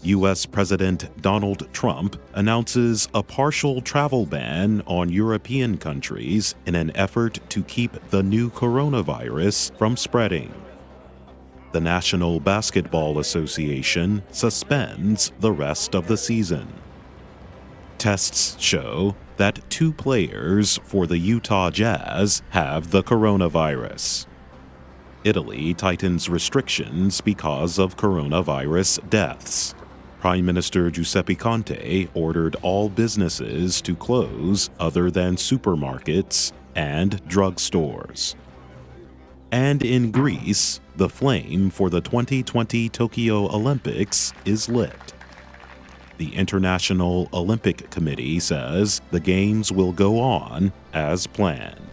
U.S. President Donald Trump announces a partial travel ban on European countries in an effort to keep the new coronavirus from spreading. The National Basketball Association suspends the rest of the season. Tests show that 2 players for the Utah Jazz have the coronavirus. Italy tightens restrictions because of coronavirus deaths. Prime Minister Giuseppe Conte ordered all businesses to close other than supermarkets and drugstores. And in Greece, the flame for the 2020 Tokyo Olympics is lit. The International Olympic Committee says the Games will go on as planned.